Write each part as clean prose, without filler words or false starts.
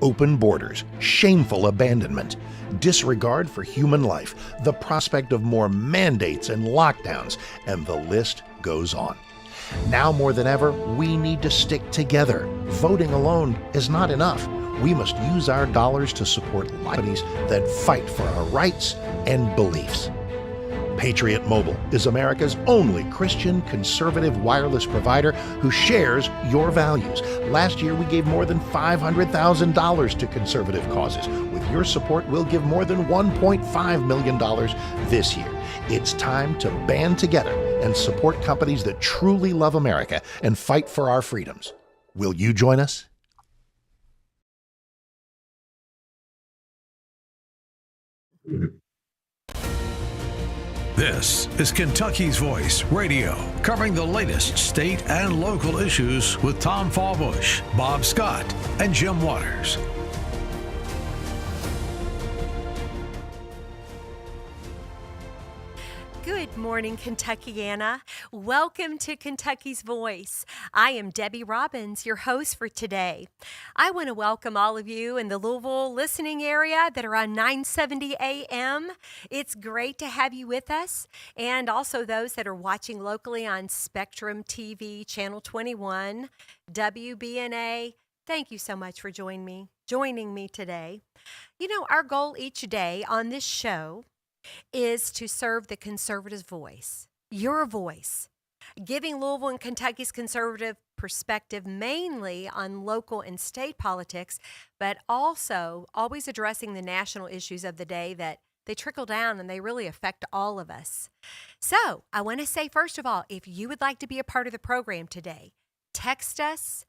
open borders, shameful abandonment, disregard for human life, the prospect of more mandates and lockdowns, and the list goes on. Now more than ever, we need to stick together. Voting alone is not enough. We must use our dollars to support companies that fight for our rights and beliefs. Patriot Mobile is America's only Christian conservative wireless provider who shares your values. Last year, we gave more than $500,000 to conservative causes. With your support, we'll give more than $1.5 million this year. It's time to band together and support companies that truly love America and fight for our freedoms. Will you join us? This is Kentucky's Voice Radio, covering the latest state and local issues with Tom Fallbush, Bob Scott, and Jim Waters. Good morning, Kentuckiana. Welcome to Kentucky's Voice. I am Debbie Robbins, your host for today. I want to welcome all of you in the Louisville listening area that are on 970 AM. It's great to have you with us, and also those that are watching locally on Spectrum TV, Channel 21, WBNA. Thank you so much for joining me today. You know, our goal each day on this show is to serve the conservative voice, your voice, giving Louisville and Kentucky's conservative perspective mainly on local and state politics, but also always addressing the national issues of the day that they trickle down and they really affect all of us. So I want to say, first of all, if you would like to be a part of the program today, text us,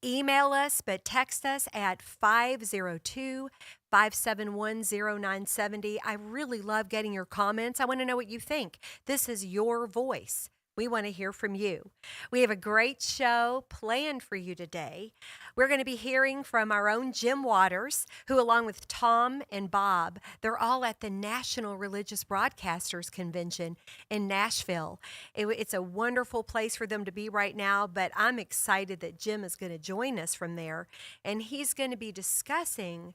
email us, but text us at 502-571-0970. I really love getting your comments. I want to know what you think. This is your voice. We want to hear from you. We have a great show planned for you today. We're going to be hearing from our own Jim Waters, who, along with Tom and Bob, they're all at the National Religious Broadcasters Convention in Nashville. It's a wonderful place for them to be right now, but I'm excited that Jim is going to join us from there, and he's going to be discussing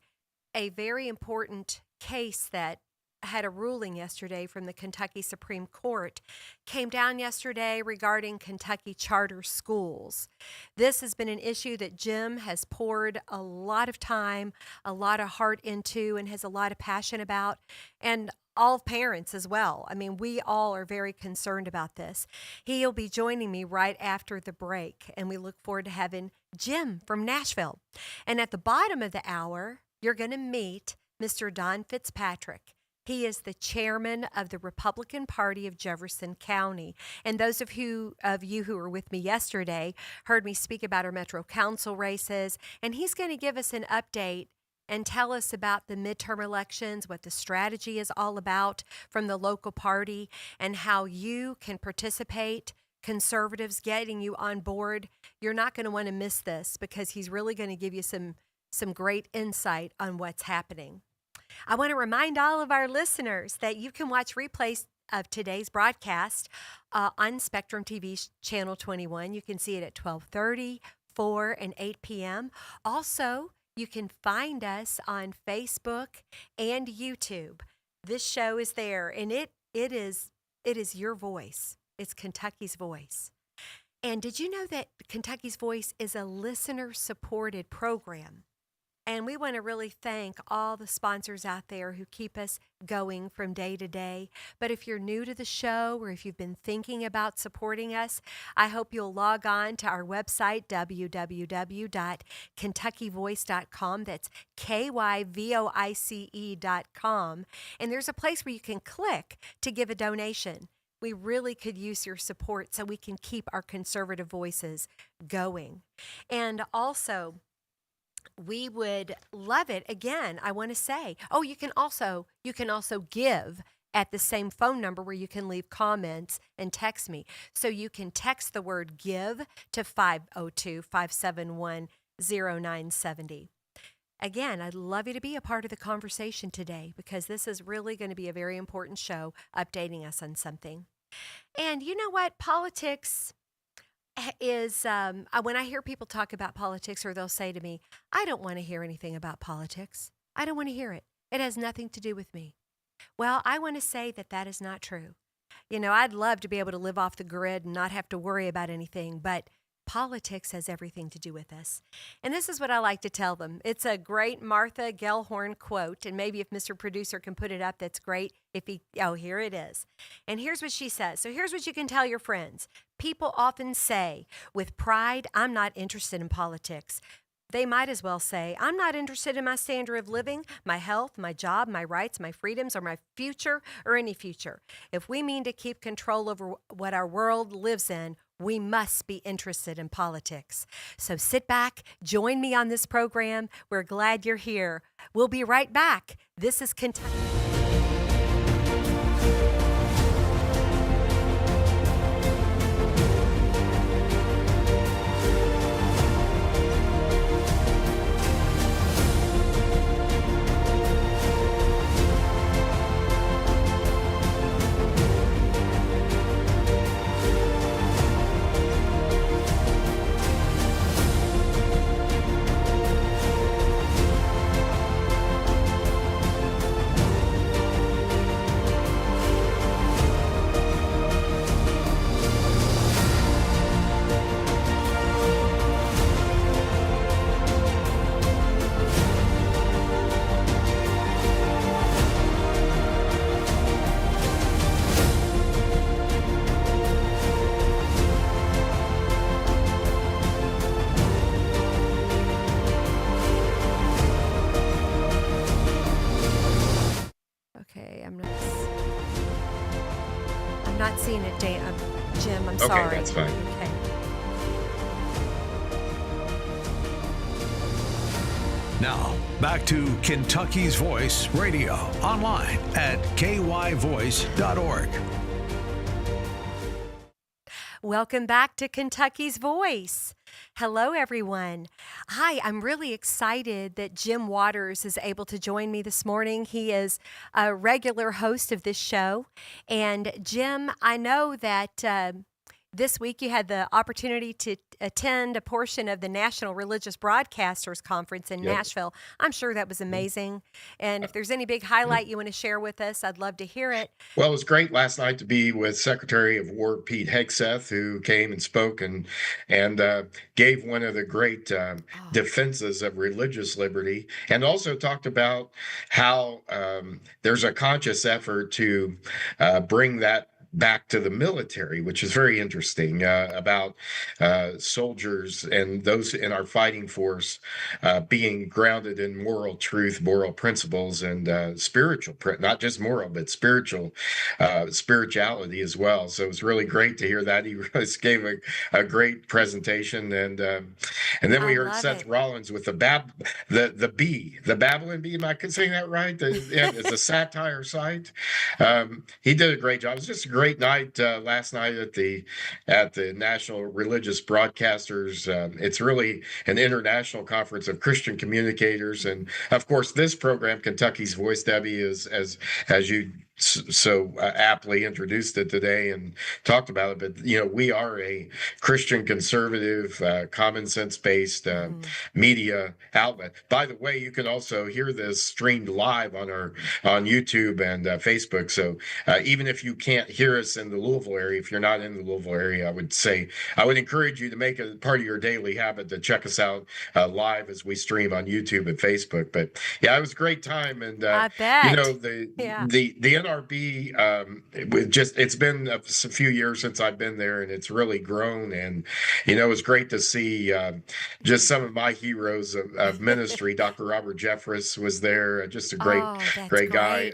a very important case that had a ruling yesterday from the Kentucky Supreme Court, came down yesterday regarding Kentucky charter schools. This has been an issue that Jim has poured a lot of time, a lot of heart into, and has a lot of passion about, and all parents as well. I mean, we all are very concerned about this. He'll be joining me right after the break, and we look forward to having Jim from Nashville. And at the bottom of the hour, you're going to meet Mr. Don Fitzpatrick. He is the chairman of the Republican Party of Jefferson County. And those of you who were with me yesterday heard me speak about our Metro Council races. And he's going to give us an update and tell us about the midterm elections, what the strategy is all about from the local party, and how you can participate. Conservatives getting you on board. You're not going to want to miss this, because he's really going to give you some great insight on what's happening. I want to remind all of our listeners that you can watch replays of today's broadcast on Spectrum TV Channel 21. You can see it at 12:30, 4, and 8 p.m. Also, you can find us on Facebook and YouTube. This show is there, and it is your voice. It's Kentucky's Voice. And did you know that Kentucky's Voice is a listener-supported program? And we want to really thank all the sponsors out there who keep us going from day to day. But if you're new to the show, or if you've been thinking about supporting us, I hope you'll log on to our website, www.kentuckyvoice.com. That's KYVOICE.com. And there's a place where you can click to give a donation. We really could use your support so we can keep our conservative voices going. And also, we would love it. Again, I want to say, you can also give at the same phone number where you can leave comments and text me. So you can text the word give to 502-571-0970. Again, I'd love you to be a part of the conversation today, because this is really going to be a very important show updating us on something. And you know what? Politics, is when I hear people talk about politics, or they'll say to me, I don't want to hear anything about politics. I don't want to hear it. It has nothing to do with me. Well, I want to say that that is not true. I'd love to be able to live off the grid and not have to worry about anything, but politics has everything to do with us. And this is what I like to tell them. It's a great Martha Gellhorn quote, and maybe if Mr. Producer can put it up, that's great. Here it is. And here's what she says. So here's what you can tell your friends. People often say, with pride, I'm not interested in politics. They might as well say, I'm not interested in my standard of living, my health, my job, my rights, my freedoms, or my future, or any future. If we mean to keep control over what our world lives in, we must be interested in politics. So sit back, join me on this program. We're glad you're here. We'll be right back. This is Kentucky. Okay, I'm not seeing it, Jim. I'm sorry. Okay, that's fine. Okay. Now, back to Kentucky's Voice Radio, online at kyvoice.org. Welcome back to Kentucky's Voice. Hello, everyone. Hi, I'm really excited that Jim Waters is able to join me this morning. He is a regular host of this show. And Jim, I know that this week you had the opportunity to attend a portion of the National Religious Broadcasters Conference in Nashville. I'm sure that was amazing. And if there's any big highlight you want to share with us, I'd love to hear it. Well, it was great last night to be with Secretary of War Pete Hegseth, who came and spoke and gave one of the great defenses of religious liberty, and also talked about how there's a conscious effort to bring that back to the military, which is very interesting, about soldiers and those in our fighting force being grounded in moral truth, moral principles, and not just moral, but spirituality as well. So it was really great to hear that. He just gave a great presentation, and then we heard Seth Rollins with the Babylon Bee. Am I saying that right? It's a satire site. He did a great job. It was just a great night last night at the National Religious Broadcasters. It's really an international conference of Christian communicators, and of course, this program, Kentucky's Voice, Debbie, is as you so aptly introduced it today and talked about it. But we are a Christian conservative, common sense based media outlet. By the way, you can also hear this streamed live on YouTube and Facebook. So even if you can't hear us in the Louisville area, if you're not in the Louisville area, I would encourage you to make it part of your daily habit to check us out live as we stream on YouTube and Facebook. But yeah, it was a great time, and I bet. The NRB, it's been a few years since I've been there, and it's really grown. And it was great to see just some of my heroes of ministry. Dr. Robert Jeffress was there, just a great guy.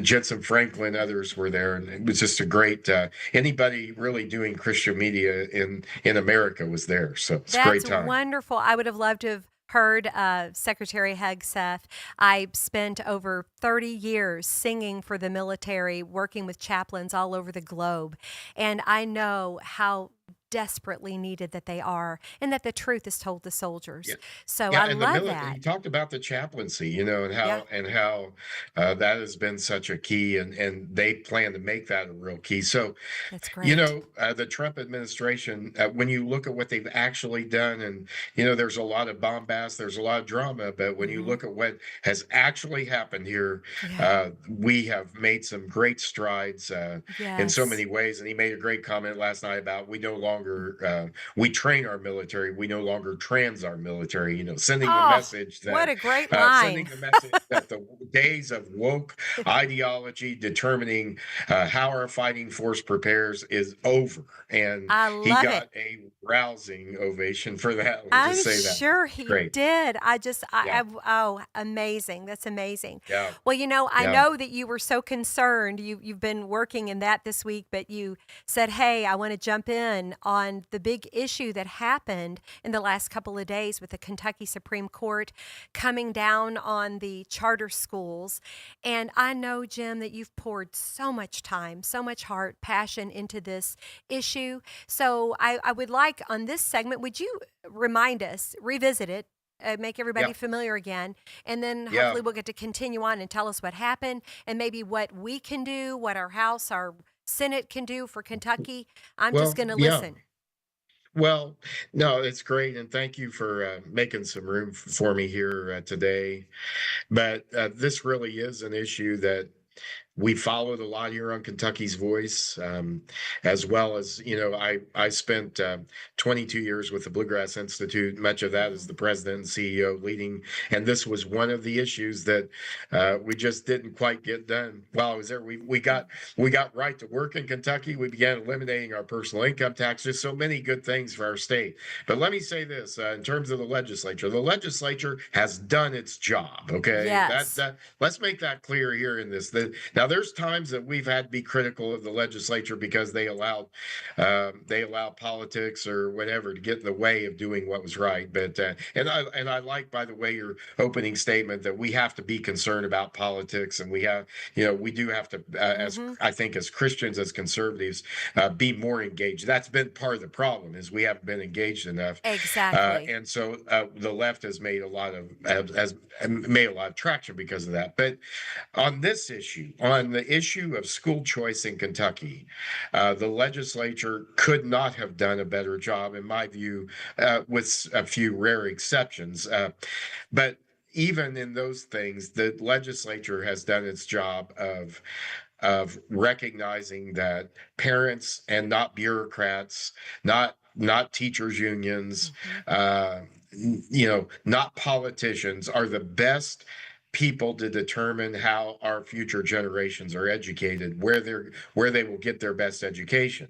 Jensen Franklin, others were there, and it was just a great. Anybody really doing Christian media in America was there, so it's a great time. That's wonderful. I would have loved to have heard Secretary Hegseth. I spent over 30 years singing for the military, working with chaplains all over the globe. And I know how desperately needed that they are, and that the truth is told to soldiers. Yeah. So Yeah, I and the love military, that. he talked about the chaplaincy, and Yeah, how that has been such a key, and they plan to make that a real key. So, that's great. the Trump administration, when you look at what they've actually done, and there's a lot of bombast, there's a lot of drama, but when you Hmm. look at what has actually happened here, Yeah. we have made some great strides in so Yes. many ways. And he made a great comment last night about we no longer we train our military, we no longer trans our military. Oh, what a great line. Sending the message that the days of woke ideology determining how our fighting force prepares is over. And I he love it. got a rousing ovation for that. Let me I'm just say that. sure he Great. did. I just, Yeah. oh, amazing. That's amazing. Yeah. Well, I Yeah. know that you were so concerned. You've been working in that this week, but you said, "Hey, I want to jump in on the big issue that happened in the last couple of days with the Kentucky Supreme Court coming down on the charter schools." And I know, Jim, that you've poured so much time, so much heart, passion into this issue. So I would like on this segment, would you remind us, revisit it, make everybody Yeah. familiar again, and then Yeah. hopefully we'll get to continue on and tell us what happened and maybe what we can do, what our House, our Senate can do for Kentucky. I'm just Well, going to yeah. listen. Well, no, it's great. And thank you for making some room for me here today. But this really is an issue that we followed a lot here on Kentucky's Voice, as well as, I spent 22 years with the Bluegrass Institute, much of that as Mhm. the president and CEO leading. And this was one of the issues that we just didn't quite get done while I was there. We got right to work in Kentucky. We began eliminating our personal income tax, just so many good things for our state. But let me say this in terms of the legislature has done its job. Okay. Yes. Let's make that clear here in this. Now, there's times that we've had to be critical of the legislature because they allowed politics or whatever to get in the way of doing what was right. But and I like, by the way, your opening statement that we have to be concerned about politics, and we do have to, as Hmm. I think, as Christians, as conservatives, be more engaged. That's been part of the problem is we haven't been engaged enough, Exactly. and so the left has made a lot of has made a lot of traction because of that. But on this issue, on the issue of school choice in Kentucky, the legislature could not have done a better job, in my view, with a few rare exceptions. But even in those things, the legislature has done its job of recognizing that parents and not bureaucrats, not teachers unions, Hmm. uh, not politicians are the best people to determine how our future generations are educated, where they will get their best education.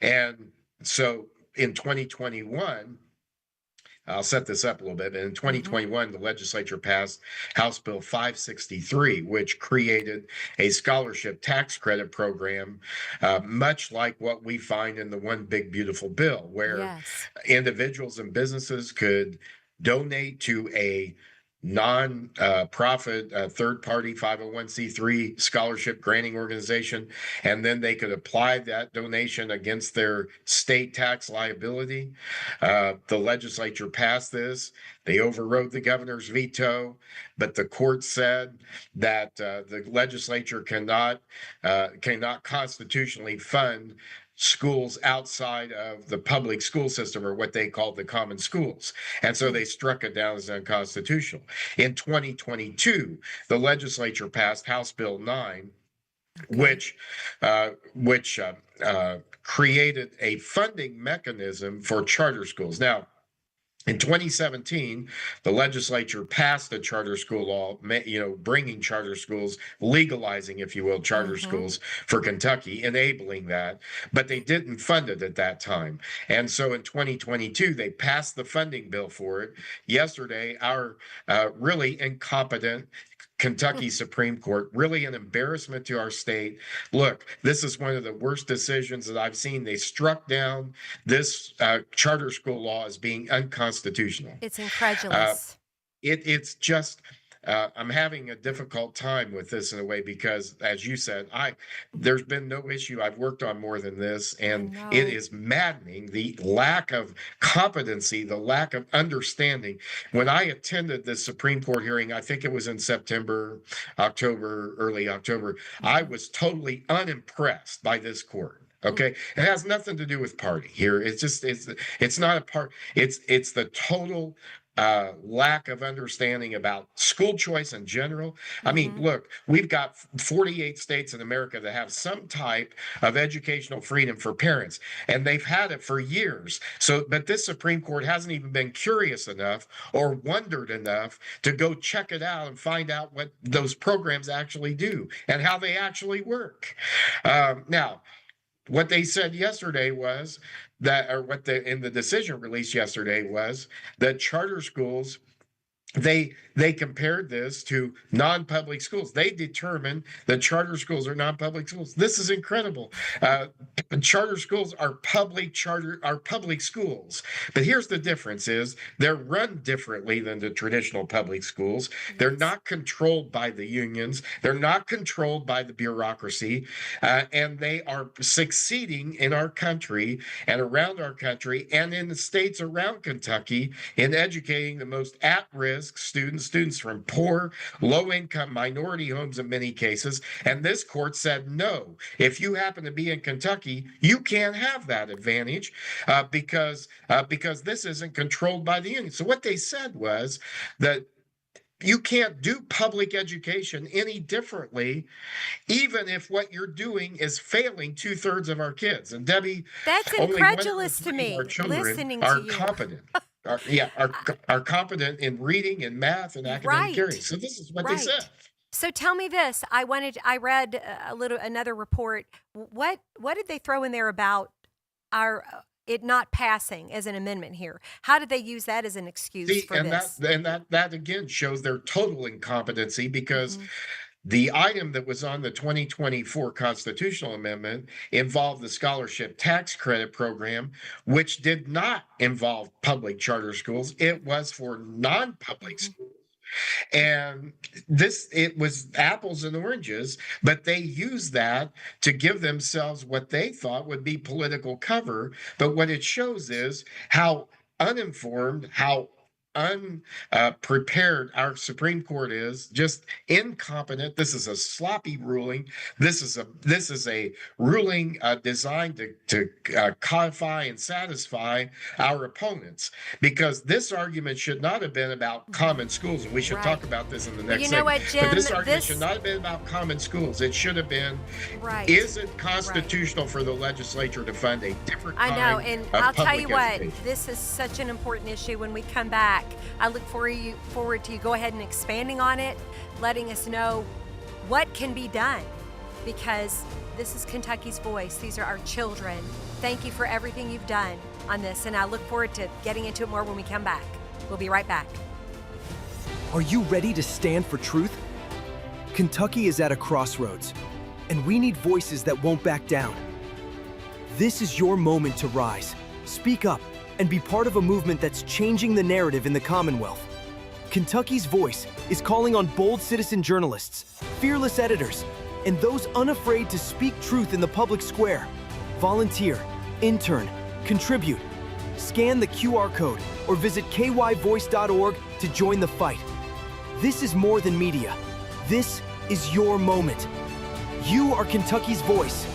And so in 2021, I'll set this up a little bit. In Hmm. 2021, the legislature passed House Bill 563, which created a scholarship tax credit program, much like what we find in the One Big Beautiful Bill, where Yes. individuals and businesses could donate to a non-profit third-party 501c3 scholarship granting organization, and then they could apply that donation against their state tax liability. The legislature passed this. They overrode the governor's veto, but the court said that the legislature cannot constitutionally fund schools outside of the public school system, or what they call the common schools. And so Hmm. they struck it down as unconstitutional. In 2022, the legislature passed House Bill 9, Okay. which created a funding mechanism for charter schools. Now, in 2017, the legislature passed a charter school law, bringing charter schools, legalizing, if you will, charter Hmm. schools for Kentucky, enabling that, but they didn't fund it at that time. And so in 2022, they passed the funding bill for it. Yesterday, our really incompetent Kentucky Supreme Court, really an embarrassment to our state. Look, this is one of the worst decisions that I've seen. They struck down this charter school law as being unconstitutional. It's Uh, incredulous. it's just I'm having a difficult time with this in a way because, as you said, there's been no issue I've worked on more than this, and it is maddening the lack of competency, the lack of understanding. When I attended the Supreme Court hearing, I think it was in September, October, early October, I was totally unimpressed by this court. Okay, it has nothing to do with party here. It's not a part. It's the total lack of understanding about school choice in general. I mean, look, we've got 48 states in America that have some type of educational freedom for parents, and they've had it for years. So, but this Supreme Court hasn't even been curious enough or wondered enough to go check it out and find out what those programs actually do and how they actually work. Now, what they said yesterday was that, or what in the decision released yesterday was that charter schools, they compared this to non-public schools. They determined that charter schools are non-public schools. This is incredible. Charter schools are public schools. But here's the difference: is they're run differently than the traditional public schools. They're not controlled by the unions. They're not controlled by the bureaucracy, and they are succeeding in our country and around our country and in the states around Kentucky in educating the most at-risk students from poor, low-income minority homes in many cases. And this court said, no, if you happen to be in Kentucky, you can't have that advantage because this isn't controlled by the union. So what they said was that you can't do public education any differently, even if what you're doing is failing 2/3 of our kids. And Debbie, that's incredulous to me. Our children listening are to you. competent. Are competent in reading and math and academic areas. So this is what they said. So tell me this. I read another report. What did they throw in there about it not passing as an amendment here? How did they use that as an excuse for this? That again shows their total incompetency because the item that was on the 2024 constitutional amendment involved the scholarship tax credit program, which did not involve public charter schools. It was for non-public schools. And it was apples and oranges, but they used that to give themselves what they thought would be political cover. But what it shows is how uninformed, how unprepared our Supreme Court is, just incompetent. This is a sloppy ruling. This is a ruling designed to codify and satisfy our opponents, because this argument should not have been about common schools, and we should talk about this in the next segment. What, Jim? But this argument should not have been about common schools. It should have been, is it constitutional for the legislature to fund a different kind of I know, and I'll tell you what, this is such an important issue. When we come back, I look forward to you go ahead and expanding on it, letting us know what can be done, because this is Kentucky's voice. These are our children. Thank you for everything you've done on this, and I look forward to getting into it more when we come back. We'll be right back. Are you ready to stand for truth? Kentucky is at a crossroads, and we need voices that won't back down. This is your moment to rise, speak up, and be part of a movement that's changing the narrative in the Commonwealth. Kentucky's Voice is calling on bold citizen journalists, fearless editors, and those unafraid to speak truth in the public square. Volunteer, intern, contribute. Scan the QR code or visit kyvoice.org to join the fight. This is more than media. This is your moment. You are Kentucky's voice.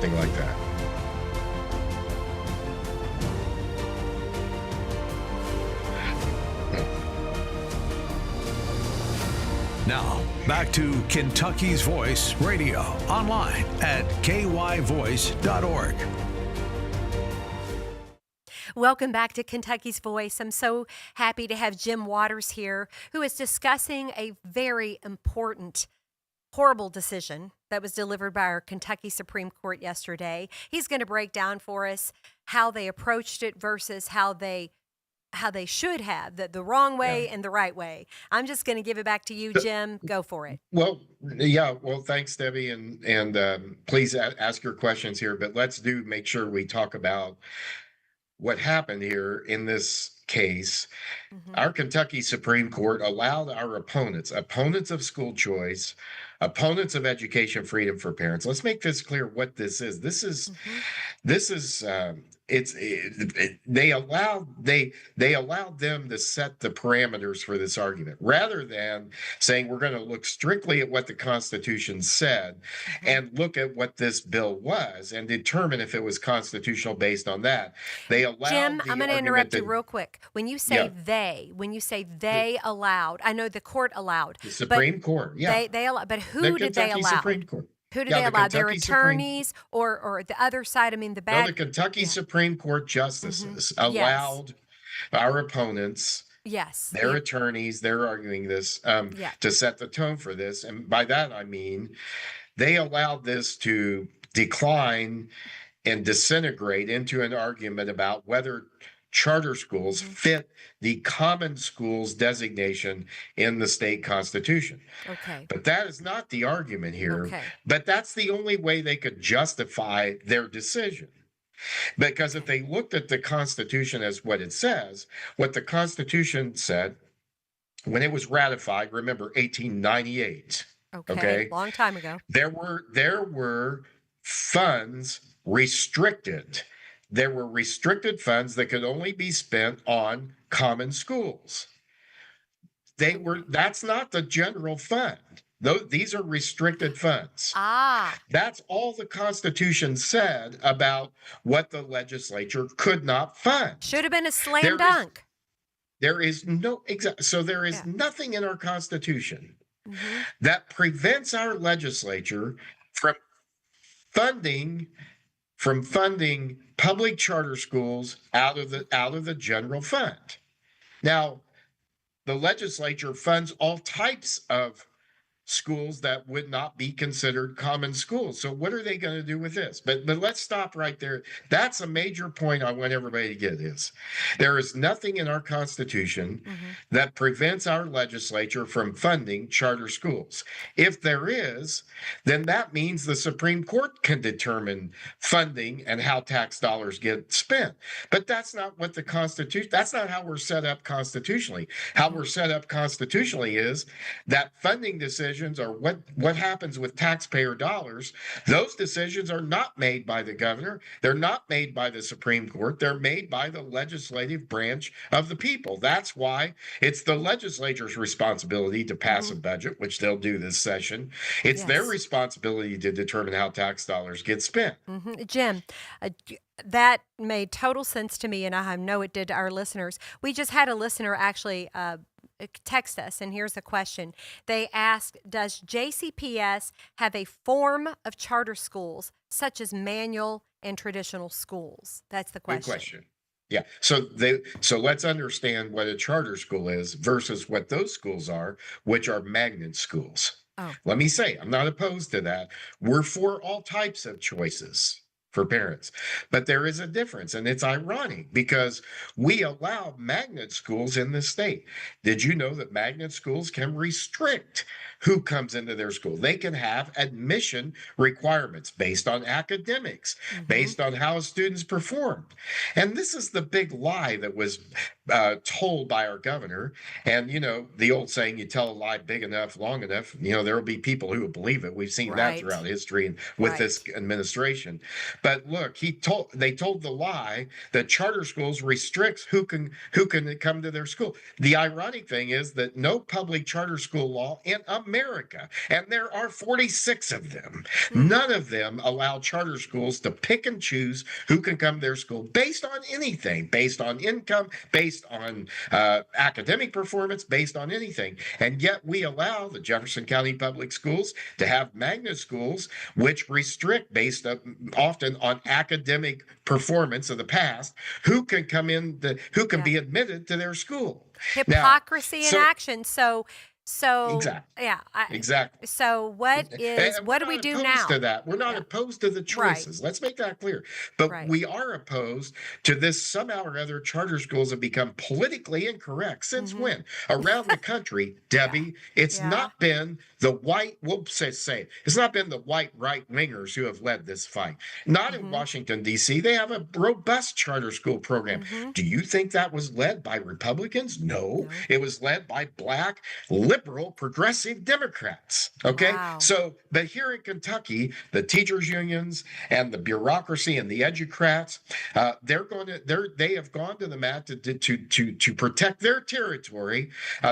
something like that. Now, back to Kentucky's Voice Radio, online at kyvoice.org. Welcome back to Kentucky's Voice. I'm so happy to have Jim Waters here, who is discussing a very important, horrible decision that was delivered by our Kentucky Supreme Court yesterday. He's going to break down for us how they approached it versus how they should have, the wrong way and the right way. I'm just going to give it back to you, Jim. Go for it. Well, yeah. Well, thanks, Debbie, and please ask your questions here. But let's make sure we talk about what happened here in this case. Our Kentucky Supreme Court allowed our opponents of school choice, opponents of education freedom for parents. Let's make this clear what this is. This is they allowed them to set the parameters for this argument rather than saying we're going to look strictly at what the Constitution said and look at what this bill was and determine if it was constitutional based on that. They allowed Jim, I'm going to interrupt you real quick. When you say they allowed, I know the court allowed. The Supreme Court, They allowed, but who did they allow? Supreme Court. Who did they allow? Their attorneys or the other side? I mean, the bad. No, the Kentucky Supreme Court justices allowed our opponents, their attorneys, they're arguing this, to set the tone for this. And by that, I mean, they allowed this to decline and disintegrate into an argument about whether charter schools fit the common schools designation in the state constitution. Okay. But that is not the argument here. Okay. But that's the only way they could justify their decision. Because if they looked at the Constitution as what it says, what the Constitution said when it was ratified, remember 1898. Okay. Long time ago. There were funds restricted. There were restricted funds that could only be spent on common schools. That's not the general fund. These are restricted funds. That's all the Constitution said about what the legislature could not fund. Should have been a slam dunk. There is nothing in our Constitution that prevents our legislature from funding public charter schools out of the general fund. Now, the legislature funds all types of schools that would not be considered common schools. So what are they going to do with this? But let's stop right there. That's a major point I want everybody to get is there is nothing in our Constitution that prevents our legislature from funding charter schools. If there is, then that means the Supreme Court can determine funding and how tax dollars get spent. But that's not what the Constitution, that's not how we're set up constitutionally. How we're set up constitutionally is that funding decisions or what happens with taxpayer dollars, those decisions are not made by the governor. They're not made by the Supreme Court. They're made by the legislative branch of the people. That's why it's the legislature's responsibility to pass a budget, which they'll do this session. It's their responsibility to determine how tax dollars get spent. Jim, that made total sense to me, and I know it did to our listeners. We just had a listener actually text us, and here's the question. They asked, does JCPS have a form of charter schools such as manual and traditional schools? That's the question. Good question. Yeah. So let's understand what a charter school is versus what those schools are, which are magnet schools. Let me say, I'm not opposed to that. We're for all types of choices for parents. But there is a difference, and it's ironic because we allow magnet schools in the state. Did you know that magnet schools can restrict who comes into their school? They can have admission requirements based on academics, based on how students performed. And this is the big lie that was told by our governor. And, the old saying, you tell a lie big enough, long enough, there will be people who will believe it. We've seen that throughout history and with this administration. But look, they told the lie that charter schools restricts who can come to their school. The ironic thing is that no public charter school law in America America, and there are 46 of them. None of them allow charter schools to pick and choose who can come to their school based on anything, based on income, based on academic performance, based on anything. And yet we allow the Jefferson County Public Schools to have magnet schools, which restrict based often on academic performance of the past, who can come in, who can be admitted to their school. Hypocrisy in action. So exactly. yeah. Exactly. So what do we do now? To that. We're not opposed to the choices. Right. Let's make that clear. But we are opposed to this somehow or other charter schools have become politically incorrect. Since when? Around the country, Debbie, it's not been the white, we'll say, it's not been the white right-wingers who have led this fight. Not in Washington, D.C. They have a robust charter school program. Do you think that was led by Republicans? No. It was led by black, liberal, progressive Democrats. Okay. Wow. So, but here in Kentucky, the teachers unions and the bureaucracy and the educrats, they have gone to the mat to protect their territory.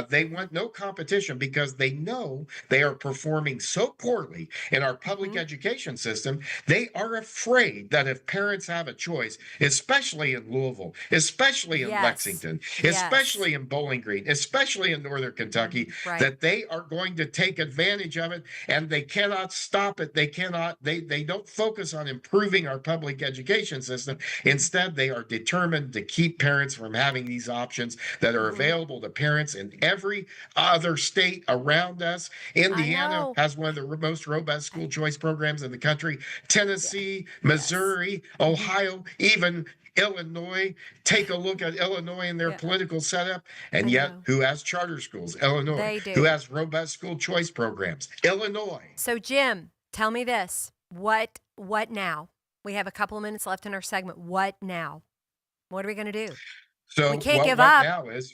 They want no competition because they know they are performing so poorly in our public education system. They are afraid that if parents have a choice, especially in Louisville, especially in Lexington, especially in Bowling Green, especially in Northern Kentucky, that they are going to take advantage of it, and they cannot stop it. They don't focus on improving our public education system. Instead, they are determined to keep parents from having these options that are available to parents in every other state around us. Indiana has one of the most robust school choice programs in the country. Tennessee, Missouri, Ohio, even Illinois. Take a look at Illinois and their political setup, and yet who has charter schools? Illinois. They do. Who has robust school choice programs? Illinois. So Jim, tell me this. What now? We have a couple of minutes left in our segment. What now? What are we going to do? So we can't give up. up. Now is,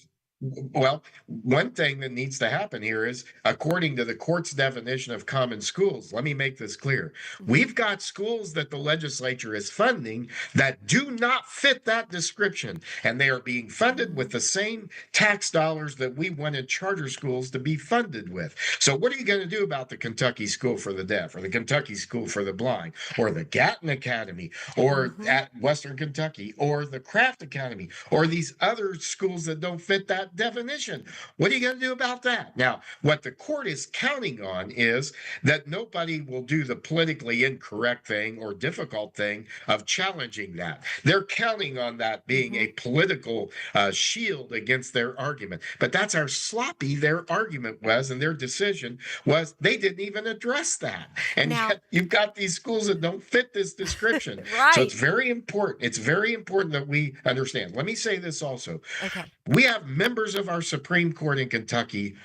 well, one thing that needs to happen here is, according to the court's definition of common schools, let me make this clear. We've got schools that the legislature is funding that do not fit that description, and they are being funded with the same tax dollars that we wanted charter schools to be funded with. So what are you going to do about the Kentucky School for the Deaf, or the Kentucky School for the Blind, or the Gatton Academy, or at Western Kentucky, or the Craft Academy, or these other schools that don't fit that definition? What are you going to do about that? Now, what the court is counting on is that nobody will do the politically incorrect thing or difficult thing of challenging that. They're counting on that being a political shield against their argument. But that's how sloppy their argument was, and their decision was they didn't even address that. And yet you've got these schools that don't fit this description. So it's very important. It's very important that we understand. Let me say this also. Okay. We have members of our Supreme Court in Kentucky,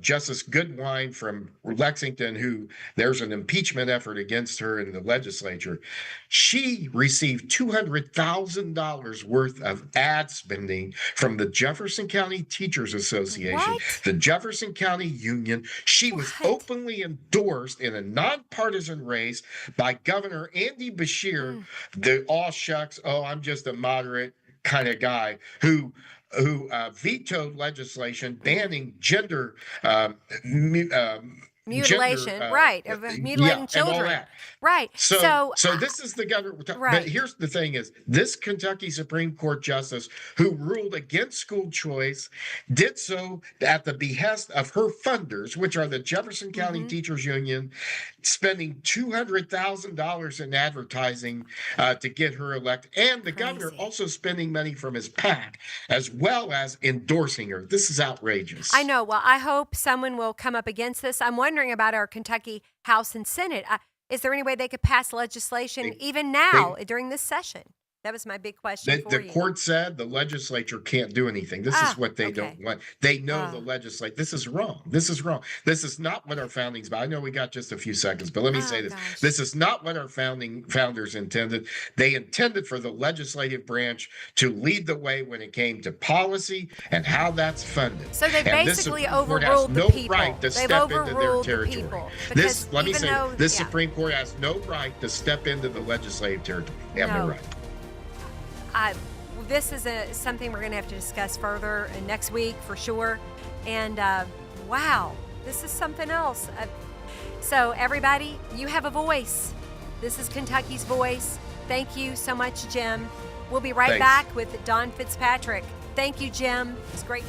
Justice Goodwine from Lexington, who there's an impeachment effort against her in the legislature. She received $200,000 worth of ad spending from the Jefferson County Teachers Association, the Jefferson County Union. She was openly endorsed in a nonpartisan race by Governor Andy Beshear, the all shucks, I'm just a moderate kind of guy, who vetoed legislation banning gender mutilation, of mutilating children. Right. So this is the governor. But here's the thing is, this Kentucky Supreme Court justice who ruled against school choice did so at the behest of her funders, which are the Jefferson County Teachers Union, spending $200,000 in advertising to get her elected, and the governor also spending money from his PAC as well as endorsing her. This is outrageous. I know. Well, I hope someone will come up against this. I'm wondering about our Kentucky House and Senate. Is there any way they could pass legislation even now during this session? That was my big question for you. The court said the legislature can't do anything. This is what they don't want. They know the legislature. This is wrong. This is wrong. This is not what our foundings. But I know we got just a few seconds, but let me say this. Gosh. This is not what our founders intended. They intended for the legislative branch to lead the way when it came to policy and how that's funded. So they basically overruled the people. They've overruled the people. Let me say, this Supreme Court has no right to step into the legislative territory. They have no right. This is something we're going to have to discuss further next week for sure. And wow, This is something else. So, everybody, you have a voice. This is Kentucky's Voice. Thank you so much, Jim. We'll be right Thanks. back with Don Fitzpatrick. Thank you, Jim. It's great.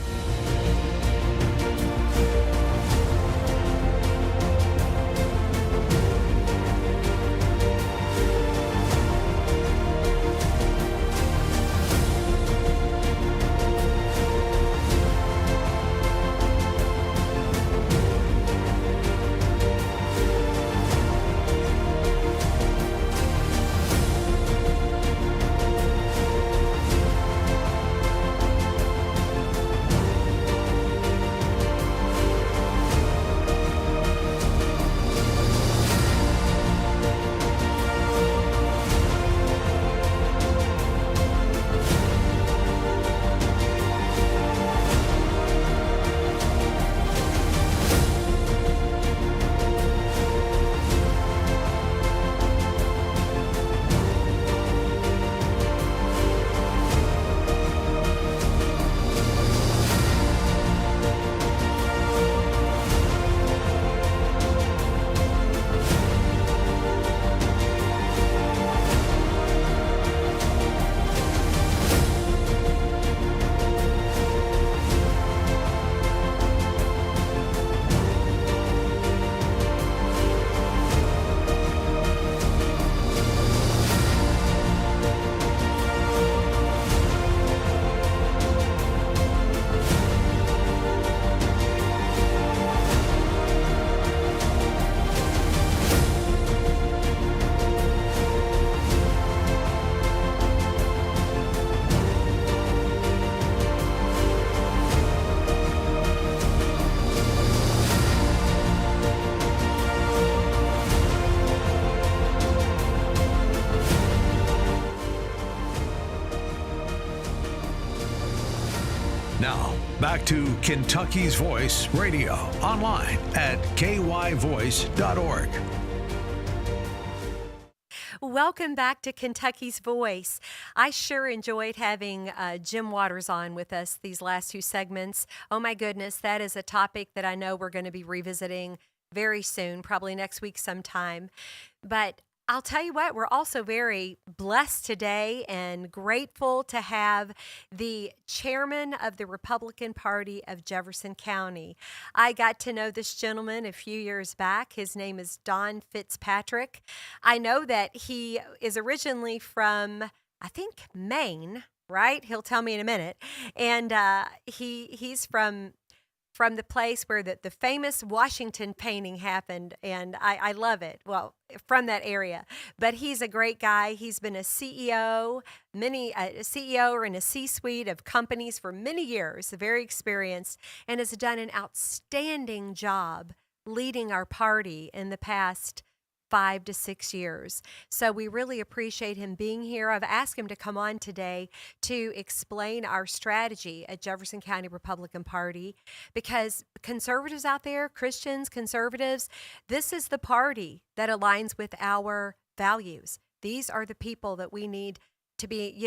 Now, back to Kentucky's Voice Radio, online at kyvoice.org. Welcome back to Kentucky's Voice. I sure enjoyed having Jim Waters on with us these last two segments. Oh my goodness, that is a topic that I know we're going to be revisiting very soon, probably next week sometime. But I'll tell you what, we're also very blessed today and grateful to have the chairman of the Republican Party of Jefferson County. I got to know this gentleman a few years back. His name is Don Fitzpatrick. I know that he is originally from, I think, Maine, right? He'll tell me in a minute. And he's from the place where the famous Washington painting happened, and I love it. Well, from that area. But he's a great guy. He's been a CEO, a CEO or in a C-suite of companies for many years, very experienced, and has done an outstanding job leading our party in the past 5 to 6 years. So we really appreciate him being here. I've asked him to come on today to explain our strategy at Jefferson County Republican Party, because conservatives out there, Christians, conservatives, this is the party that aligns with our values. These are the people that we need to be,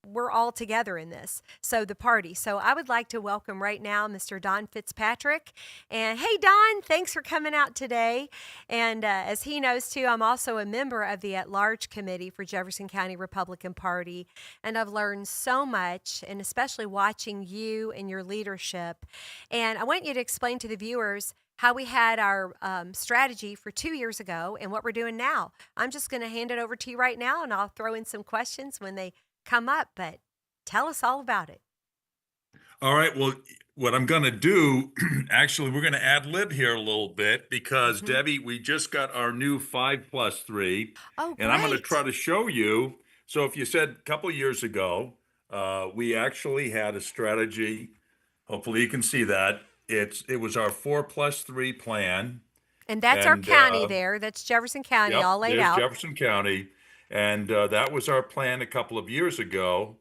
we're all together in this. So the party. So I would like to welcome right now Mr. Don Fitzpatrick. And hey, Don, thanks for coming out today. And as he knows too, I'm also a member of the at-large committee for Jefferson County Republican Party. And I've learned so much, and especially watching you and your leadership. And I want you to explain to the viewers how we had our strategy for 2 years ago and what we're doing now. I'm just going to hand it over to you right now, and I'll throw in some questions when they come up, but tell us all about it. All right. Well, what I'm going to do, actually, we're going to ad lib here a little bit because Debbie, we just got our new 5+3. Oh, and I'm going to great. try to show you. So if you said a couple of years ago, we actually had a strategy. Hopefully you can see that. It was our 4+3 plan. And that's our county there. That's Jefferson County, Yep, all laid there's out. Jefferson County. And that was our plan a couple of years ago.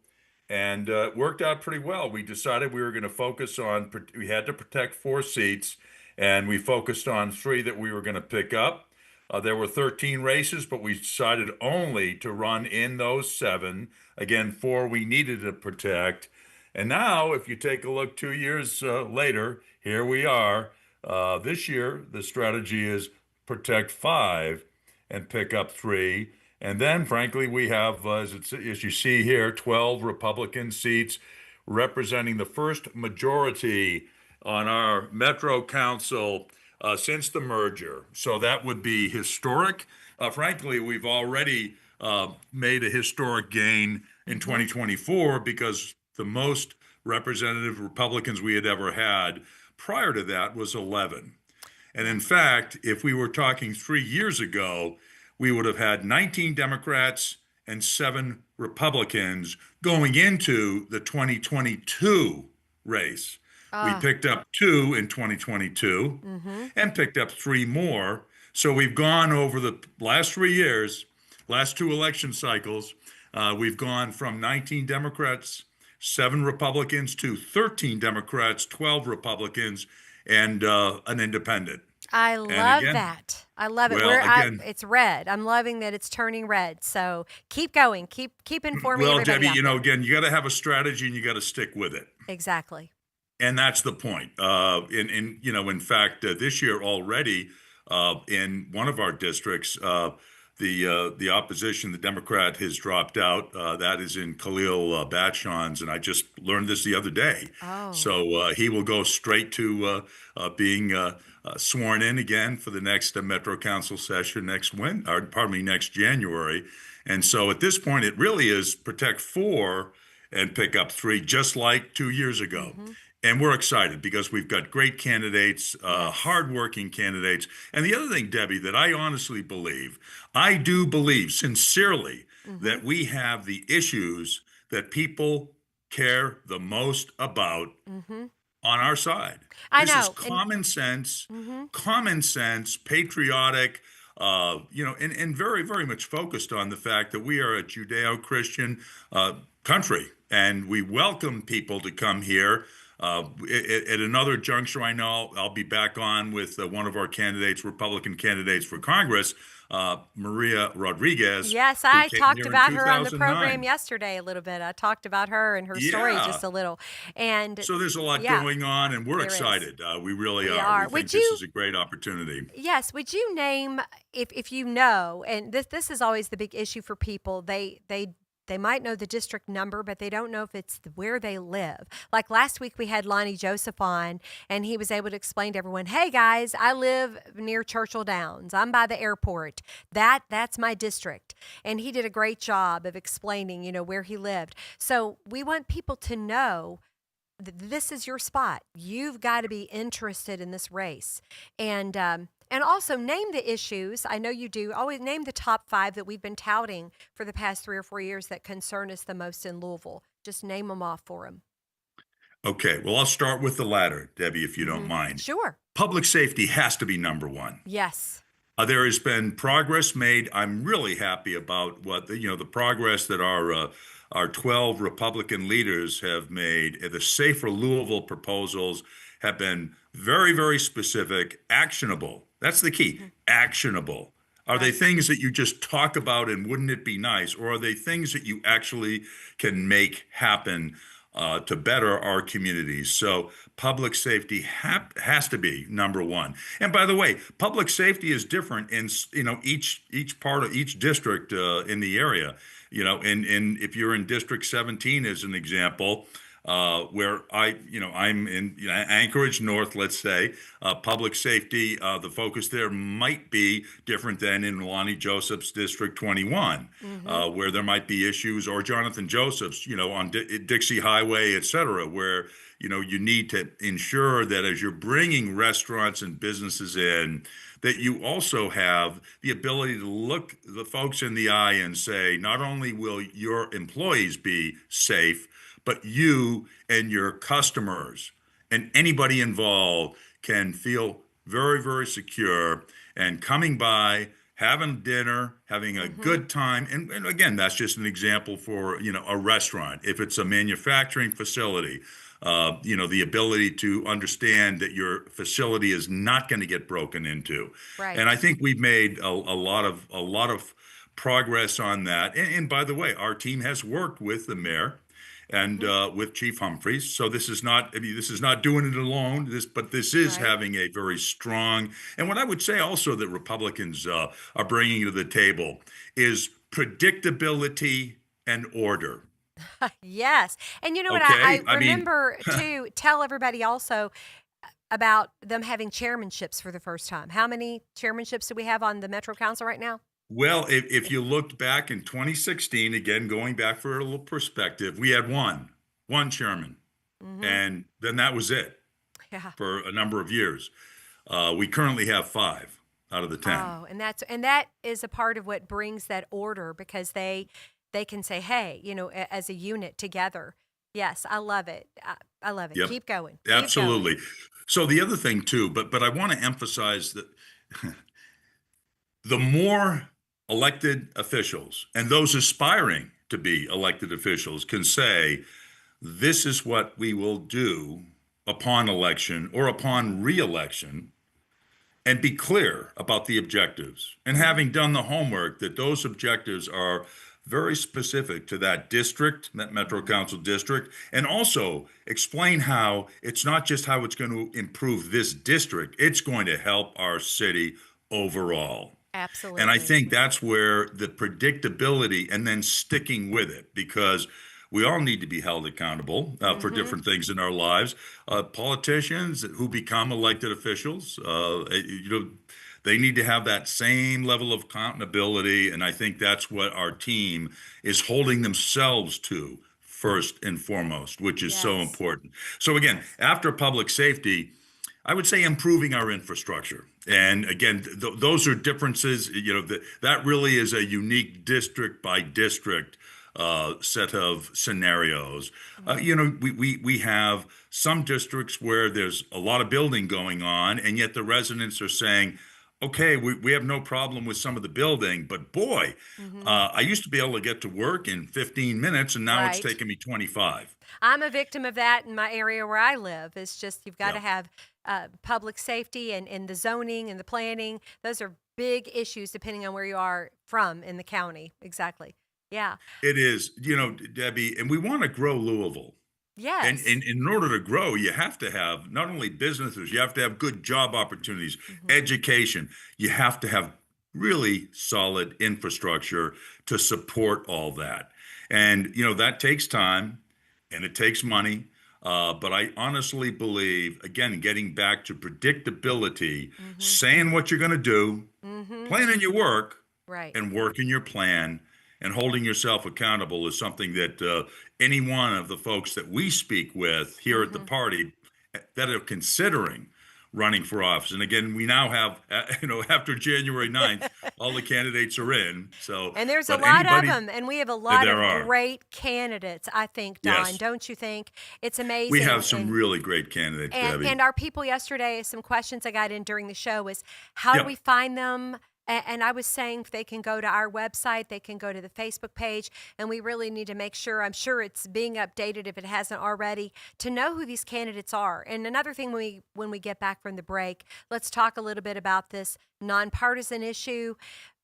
And it worked out pretty well. We decided we were going to focus on, we had to protect 4 seats, and we focused on 3 that we were going to pick up. There were 13 races, but we decided only to run in those 7. Again, 4 we needed to protect. And now, if you take a look 2 years later, here we are. This year, the strategy is protect 5 and pick up 3. And then, frankly, we have, as you see here, 12 Republican seats representing the first majority on our Metro Council since the merger. So that would be historic. Frankly, we've already made a historic gain in 2024 because the most representative Republicans we had ever had prior to that was 11. And in fact, if we were talking 3 years ago, we would have had 19 Democrats and 7 Republicans going into the 2022 race. We picked up 2 in 2022 and picked up 3 more. So we've gone over the last 3 years, last 2 election cycles, we've gone from 19 Democrats, 7 Republicans to 13 Democrats, 12 Republicans, and an independent. I And love again, that. I love it. well, again, It's red. I'm loving that it's turning red. So keep going. Keep informing well, everybody Debbie, out there. again, you got to have a strategy and you got to stick with it. Exactly. And that's the point. In fact, this year already, in one of our districts, the opposition, the Democrat, has dropped out. That is in Khalil Batshans, and I just learned this the other day. Oh, So he will go straight to being sworn in again for the next Metro Council session next January. And so at this point, it really is protect 4 and pick up 3, just like 2 years ago. And we're excited because we've got great candidates, hardworking candidates. And the other thing, Debbie, that I do believe sincerely that we have the issues that people care the most about on our side. I This is know. And common sense, patriotic, and very, very much focused on the fact that we are a Judeo-Christian country, and we welcome people to come here. At another juncture, I know I'll be back on with one of our candidates, Republican candidates for Congress, Maria Rodriguez. yes, who I came talked here in about her on the program 2009. yesterday a little bit. I talked about her and her story Yeah. just a little. And So there's a lot yeah, going on, and we're there is. excited. We really We are. are. We think Would this you? is a great opportunity. Yes. Would you name if you know? And this is always the big issue for people. They might know the district number, but they don't know if it's where they live. Like last week, we had Lonnie Joseph on, and he was able to explain to everyone, "Hey guys, I live near Churchill Downs. I'm by the airport. That's my district." And he did a great job of explaining, where he lived. So we want people to know this is your spot. You've got to be interested in this race, and also name the issues. I know you do. Always name the top 5 that we've been touting for the past 3 or 4 years that concern us the most in Louisville. Just name them off for them. Okay, well, I'll start with the latter, Debbie, if you don't mind. Sure. Public safety has to be number 1. Yes. There has been progress made. I'm really happy about what the progress that our 12 Republican leaders have made. The Safer Louisville proposals have been very, very specific, actionable. That's the key, actionable. Are they Right. things that you just talk about and wouldn't it be nice? Or are they things that you actually can make happen to better our communities? So public safety has to be number 1. And by the way, public safety is different in each part of each district in the area. In if you're in District 17 as an example, where I'm in Anchorage North, let's say, public safety, the focus there might be different than in Lonnie Joseph's District 21, where there might be issues, or Jonathan Joseph's, on Dixie Highway, et cetera, where, you need to ensure that as you're bringing restaurants and businesses in, that you also have the ability to look the folks in the eye and say, not only will your employees be safe, but you and your customers and anybody involved can feel very, very secure and coming by, having dinner, having a good time. And again, that's just an example for, a restaurant. If it's a manufacturing facility, the ability to understand that your facility is not going to get broken into. Right. And I think we've made a lot of progress on that. And by the way, our team has worked with the mayor and with Chief Humphreys. So this is not, this is not doing it alone. But this is Right. having a very strong, and what I would say also that Republicans are bringing to the table is predictability and order. Yes. And you know what? Okay, I I mean, remember to tell everybody also about them having chairmanships for the first time. How many chairmanships do we have on the Metro Council right now? well, if you looked back in 2016, again, going back for a little perspective, we had one chairman, Mm-hmm. and then that was it Yeah. for a number of years. We currently have 5 out of the 10. Oh, and that is a part of what brings that order because they can say, hey, as a unit together. Yes, I love it. I love it. Yep, Keep going. Keep going. absolutely. So the other thing too, but I want to emphasize that the more elected officials and those aspiring to be elected officials can say, this is what we will do upon election or upon re-election, and be clear about the objectives. And having done the homework, that those objectives are very specific to that district, that Metro Council district, and also explain how it's not just how it's going to improve this district, it's going to help our city overall. Absolutely. And I think that's where the predictability and then sticking with it, because we all need to be held accountable for different things in our lives. Politicians who become elected officials, they need to have that same level of accountability. And I think that's what our team is holding themselves to first and foremost, which is so Yes. important. So again, after public safety, I would say improving our infrastructure. And again, those are differences, that really is a unique district by district set of scenarios. We have some districts where there's a lot of building going on, and yet the residents are saying, okay, we have no problem with some of the building, but boy, I used to be able to get to work in 15 minutes, and now it's Right. taking me 25. I'm a victim of that in my area where I live. It's just you've got to Yep. have public safety and the zoning and the planning. Those are big issues depending on where you are from in the county. Exactly. Yeah. It is, Debbie, and we want to grow Louisville. And Yes. in order to grow, you have to have not only businesses, you have to have good job opportunities, education. You have to have really solid infrastructure to support all that. And, that takes time and it takes money. But I honestly believe, again, getting back to predictability, saying what you're going to do, planning your work, Right. and working your plan and holding yourself accountable is something that any one of the folks that we speak with here at the party that are considering running for office. And again, we now have, after January 9th, all the candidates are in. So, And there's a but lot of anybody- them, and we have a lot There of are. great candidates, I think, Don. Yes. Don't you think? It's amazing. We have some and, really great candidates, Debbie. and our people yesterday, some questions I got in during the show was, how do Yeah. we find them? And I was saying if they can go to our website, they can go to the Facebook page, and we really need to make sure, I'm sure it's being updated if it hasn't already, to know who these candidates are. And another thing, when we get back from the break, let's talk a little bit about this nonpartisan issue.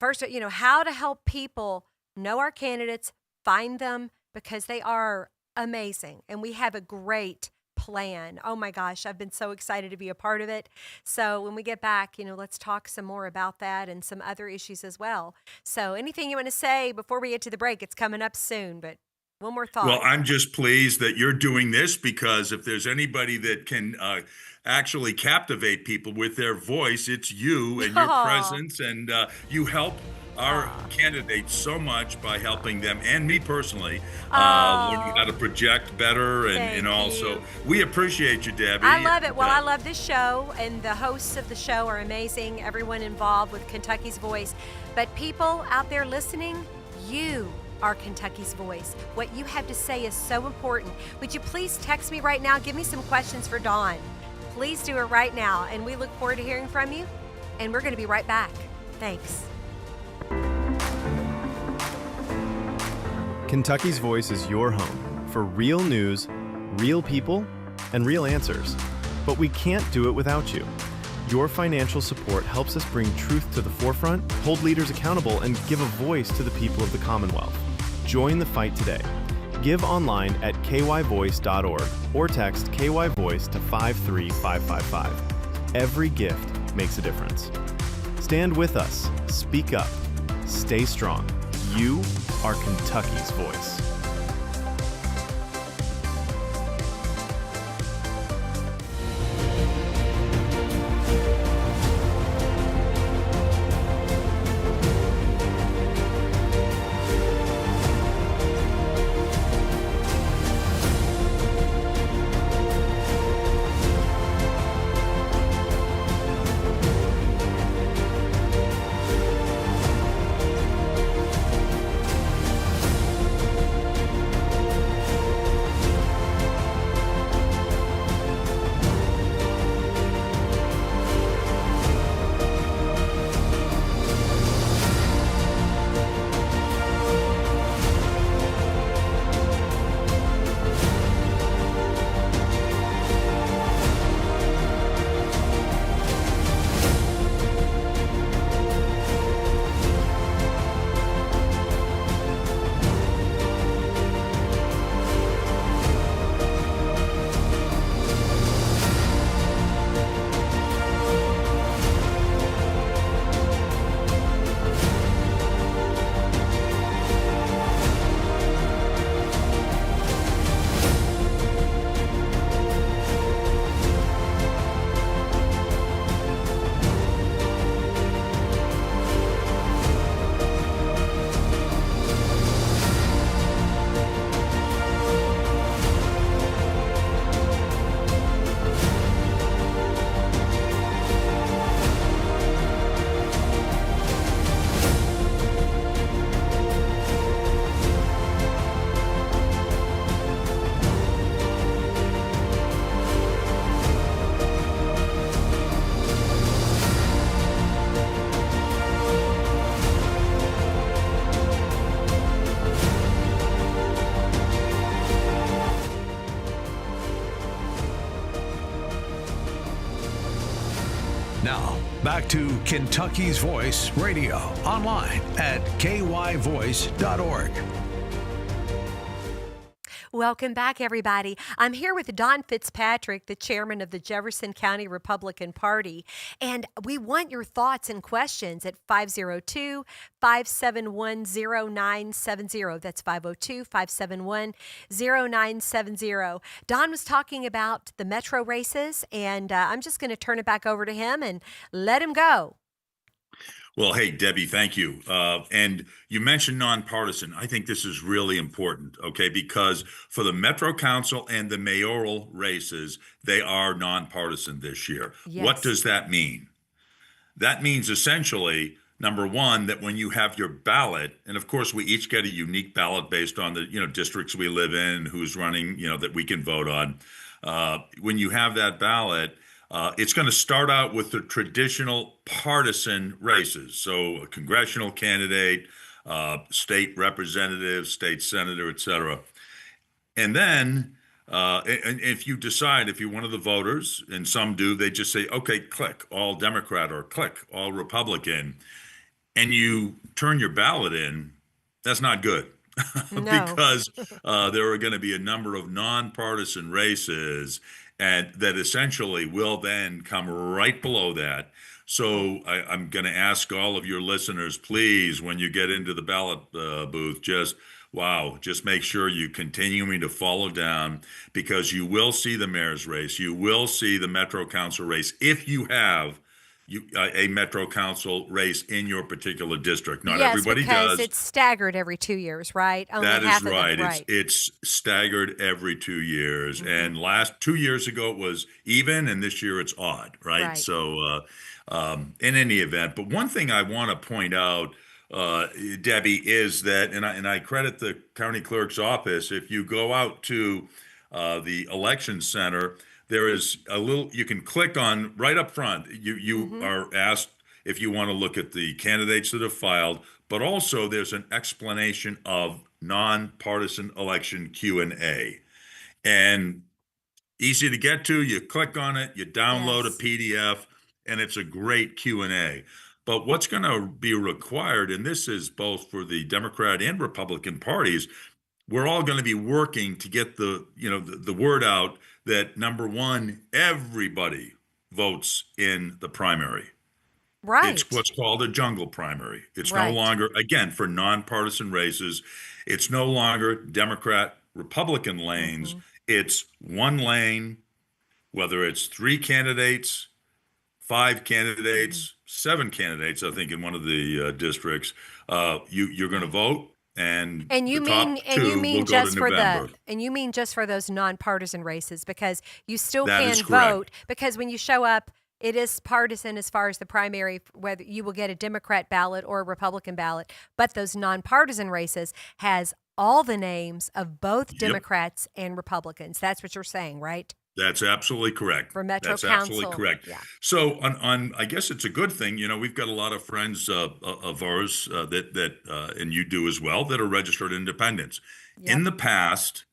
First, how to help people know our candidates, find them, because they are amazing. And we have a great plan. Oh my gosh, I've been so excited to be a part of it. So when we get back, let's talk some more about that and some other issues as well. So anything you want to say before we get to the break? It's coming up soon, but one more thought. Well, I'm just pleased that you're doing this, because if there's anybody that can actually captivate people with their voice, it's you and your Aw. presence. And you help our candidates so much by helping them, and me personally, learning how to project better. And, Thank also, you. we appreciate you, Debbie. I love it. Well, I love this show, and the hosts of the show are amazing. Everyone involved with Kentucky's Voice. But people out there listening, you are Kentucky's Voice. What you have to say is so important. Would you please text me right now? Give me some questions for Dawn. Please do it right now. And we look forward to hearing from you. And we're going to be right back. Thanks. Kentucky's Voice is your home for real news, real people, and real answers. But we can't do it without you. Your financial support helps us bring truth to the forefront, hold leaders accountable, and give a voice to the people of the Commonwealth. Join the fight today. Give online at kyvoice.org or text KY Voice to 53555. Every gift makes a difference. Stand with us, speak up, stay strong. You are Kentucky's voice. Now, back to Kentucky's Voice Radio, online at kyvoice.org. Welcome back, everybody. I'm here with Don Fitzpatrick, the chairman of the Jefferson County Republican Party, and we want your thoughts and questions at 502-571-0970. That's 502-571-0970. Don was talking about the metro races, and I'm just going to turn it back over to him and let him go. Well, hey, Debbie, thank you. And you mentioned nonpartisan. I think this is really important, okay, because for the Metro Council and the mayoral races, they are nonpartisan this year. Yes. What does that mean? That means essentially, number one, that when you have your ballot, and of course we each get a unique ballot based on the districts we live in, who's running, that we can vote on. When you have that ballot, it's going to start out with the traditional partisan races. So a congressional candidate, state representative, state senator, et cetera. And then and if you decide, if you're one of the voters, and some do, they just say, okay, click all Democrat or click all Republican, and you turn your ballot in, that's not good. No. Because there are going to be a number of nonpartisan races and that essentially will then come right below that. So I'm going to ask all of your listeners, please, when you get into the ballot booth, just make sure you continuing to follow down, because you will see the mayor's race. You will see the Metro Council race if you have a Metro Council race in your particular district. Not everybody because does. It's staggered every 2 years, right? Only That half is of them, right. right. It's staggered every 2 years. And last 2 years ago it was even, and this year it's odd, right? Right. So in any event, but one thing I want to point out, Debbie, is that, and I credit the county clerk's office, if you go out to the election center, there is a little, you can click on right up front. You are asked if you want to look at the candidates that have filed, but also there's an explanation of nonpartisan election Q&A. And easy to get to. You click on it, you download a Yes. PDF, and it's a great Q&A. But what's going to be required, and this is both for the Democrat and Republican parties, we're all going to be working to get the word out that number one, everybody votes in the primary. It's Right. what's called a jungle primary. It's no Right. longer, again, for nonpartisan races, it's no longer Democrat, Republican lanes. Hmm. It's one lane, whether it's three candidates, five Hmm. candidates, seven candidates, I think, in one of the districts. You're going to Right. vote, and And the top you two will mean go to just for the November. and you mean just for those nonpartisan races, because you still That is can correct. vote, because when you show up it is partisan as far as the primary, whether you will get a Democrat ballot or a Republican ballot, but those nonpartisan races has all the names of both Yep. Democrats and Republicans. That's what you're saying, right? That's absolutely correct. For Metro That's absolutely Council. correct. Yeah. So I guess it's a good thing. We've got a lot of friends of ours and you do as well, that are registered independents. Yep. In the past,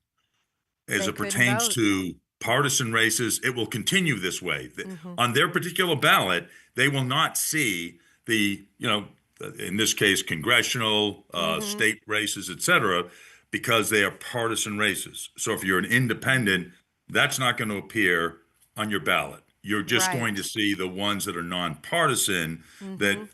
as They it couldn't pertains vote. to partisan races, it will continue this way. Hmm. On their particular ballot, they will not see in this case, congressional, Hmm. state races, et cetera, because they are partisan races. So if you're an independent, that's not going to appear on your ballot. You're just going to Right. see the ones that are nonpartisan that Hmm.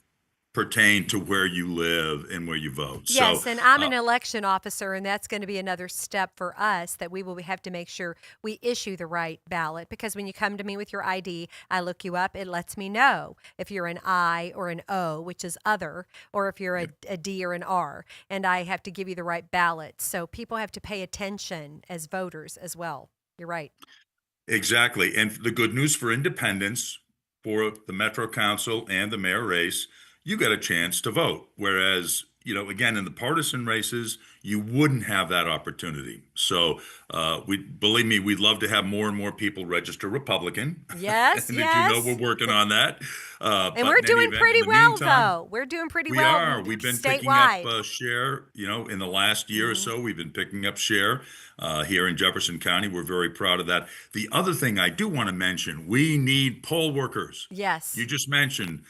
pertain to where you live and where you vote. So Yes, and I'm uh, an election officer, and that's going to be another step for us that we will have to make sure we issue the right ballot. Because when you come to me with your ID, I look you up, it lets me know if you're an I or an O, which is other, or if you're a D or an R, and I have to give you the right ballot. So people have to pay attention as voters as well. You're right. Exactly. And the good news for independents, for the Metro Council and the mayor race, you got a chance to vote. Whereas, again, in the partisan races, you wouldn't have that opportunity. So, we believe me, we'd love to have more and more people register Republican. Yes, And as you know, we're yes. working on that. And But we're in any doing event, in pretty the well, meantime, though. We're doing pretty we well are. We've been picking up statewide. share, in the last year or Hmm. so, we've been picking up share here in Jefferson County. We're very proud of that. The other thing I do want to mention, we need poll workers. You Yes. just mentioned,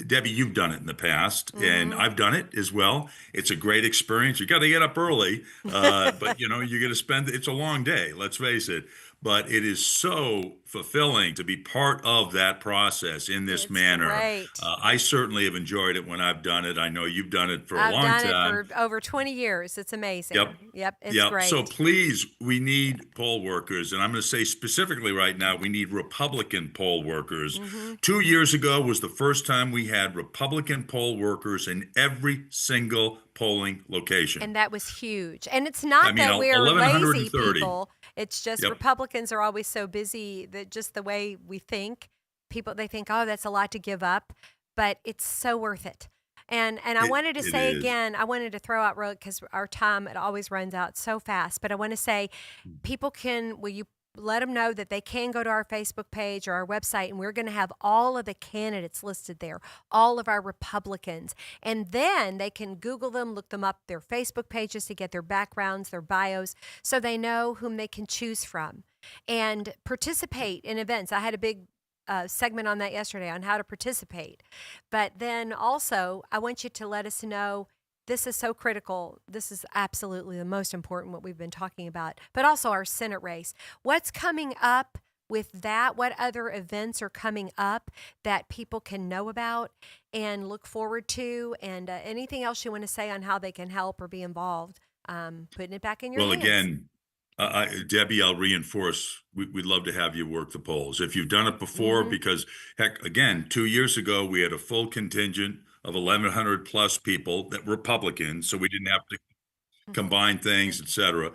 Debbie, you've done it in the past, and Hmm. I've done it as well. It's a great experience. You got to get up early, but you're going to spend. It's a long day. Let's face it. But it is so fulfilling to be part of that process in this It's manner. great. I certainly have enjoyed it when I've done it. I know you've done it for a I've long done it time. for over 20 years. It's Yep. amazing. Yep, it's Yep. So great. please, we need poll workers. And I'm going to say specifically right now, we need Republican poll workers. Hmm. 2 years ago was the first time we had Republican poll workers in every single polling location. And that was huge. And it's I not mean, that we're lazy 1,130. people. It's just Yep. Republicans are always so busy that just the way we think, people they think, "Oh, that's a lot to give up," but it's so worth it. And I wanted to It say is. again, I wanted to throw out real because our time it always runs out so fast. But I want to say, people can. Will you let them know that they can go to our Facebook page or our website, and we're going to have all of the candidates listed there, all of our Republicans, and then they can Google them, look them up, their Facebook pages to get their backgrounds, their bios, so they know whom they can choose from, and participate in events. I had a big segment on that yesterday on how to participate. But then also, I want you to let us know this is so critical. This is absolutely the most important, what we've been talking about, but also our Senate race. What's coming up with that? What other events are coming up that people can know about and look forward to? And anything else you want to say on how they can help or be involved? Putting it back in your Well, hands. again, Debbie, I'll reinforce. We'd love to have you work the polls if you've done it before, Hmm. because heck, again, 2 years ago we had a full contingent of 1,100 plus people that were Republicans, so we didn't have to combine things, et cetera.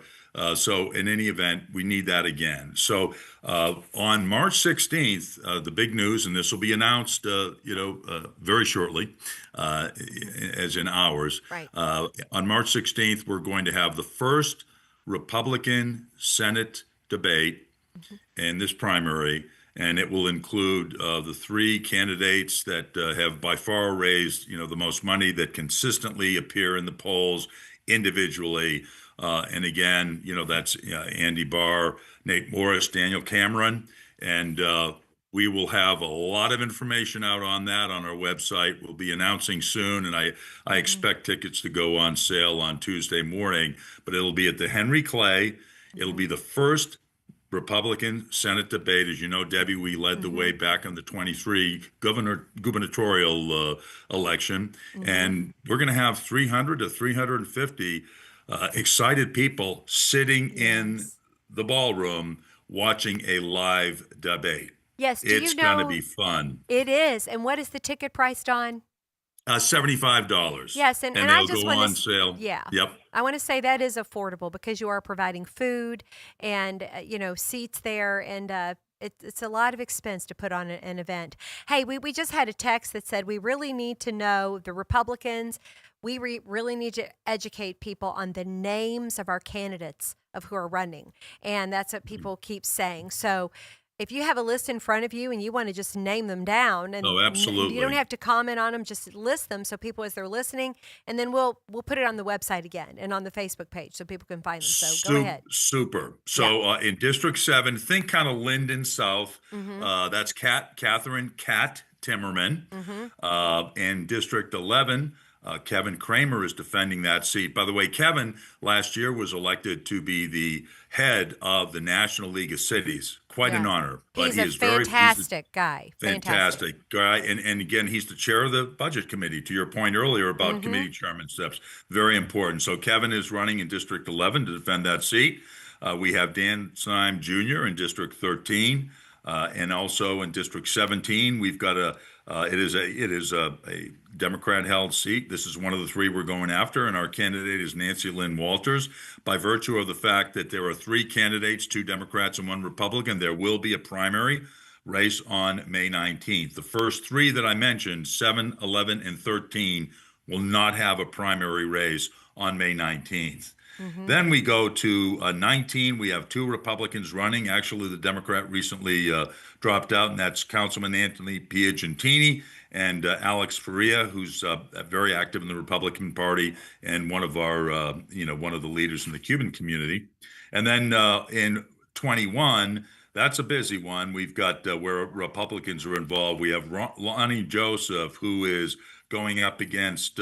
So in any event, we need that again. So on March 16th, the big news, and this will be announced, very shortly, as in hours. Right. On March 16th, we're going to have the first Republican Senate debate Hmm. in this primary, and it will include the three candidates that have by far raised, the most money, that consistently appear in the polls individually. And again, that's Andy Barr, Nate Morris, Daniel Cameron, and We will have a lot of information out on that on our website. We'll be announcing soon, and I expect tickets to go on sale on Tuesday morning, but it'll be at the Henry Clay. It'll be the first Republican Senate debate. As you know, Debbie, we led the way back in the 23 gubernatorial election, and we're going to have 300 to 350 excited people sitting in the ballroom watching a live debate. Yes, do It's you know? going to be fun. It is. And what is the ticket price, Don? $75. Yes, and I they'll just go want on to, sale. yeah. Yep. I want to say that is affordable because you are providing food and seats there, and it's a lot of expense to put on an event. Hey, we just had a text that said we really need to know the Republicans. We really need to educate people on the names of our candidates of who are running, and that's what people keep saying. So if you have a list in front of you and you want to just name them down, and Oh, absolutely. you don't have to comment on them, just list them so people as they're listening, and then we'll put it on the website again and on the Facebook page so people can find them. So go ahead. Super. So in District 7, think kind of Linden South. That's Catherine Cat Timmerman. In District 11, Kevin Kramer is defending that seat. By the way, Kevin last year was elected to be the head of the National League of Cities. Quite an honor. But He's a fantastic guy. Fantastic guy. And again, he's the chair of the budget committee, to your point earlier about committee chairman steps. Very important. So Kevin is running in District 11 to defend that seat. We have Dan Syme Jr. in District 13. And also in District 17, we've got it is a Democrat-held seat. This is one of the three we're going after, and our candidate is Nancy Lynn Walters. By virtue of the fact that there are three candidates, 2 Democrats and 1 Republican, there will be a primary race on May 19th. The first 3 that I mentioned, 7, 11, and 13, will not have a primary race on May 19th. Then we go to 19. We have 2 Republicans running. Actually, the Democrat recently dropped out, and that's Councilman Anthony Piagentini and Alex Faria, who's very active in the Republican Party and one of our, one of the leaders in the Cuban community. And then in 21, that's a busy one. We've got where Republicans are involved. We have Lonnie Joseph, who is going up against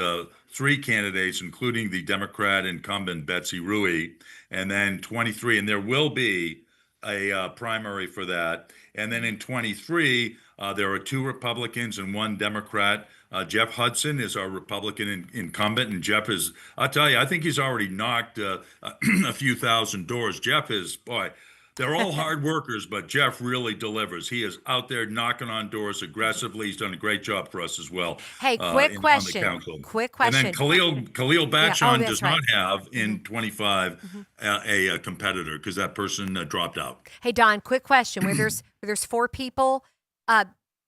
3 candidates, including the Democrat incumbent Betsy Rui, and then 23, and there will be a primary for that. And then in 23, there are 2 Republicans and 1 Democrat. Jeff Hudson is our Republican incumbent, and Jeff is, I'll tell you, I think he's already knocked a few thousand doors. Jeff is, boy, they're all hard workers, but Jeff really delivers. He is out there knocking on doors aggressively. He's done a great job for us as well. Hey, quick question. And then Khalil Batchon does not have in 25 a competitor because that person dropped out. Hey, Don, quick question. Where there's 4 people,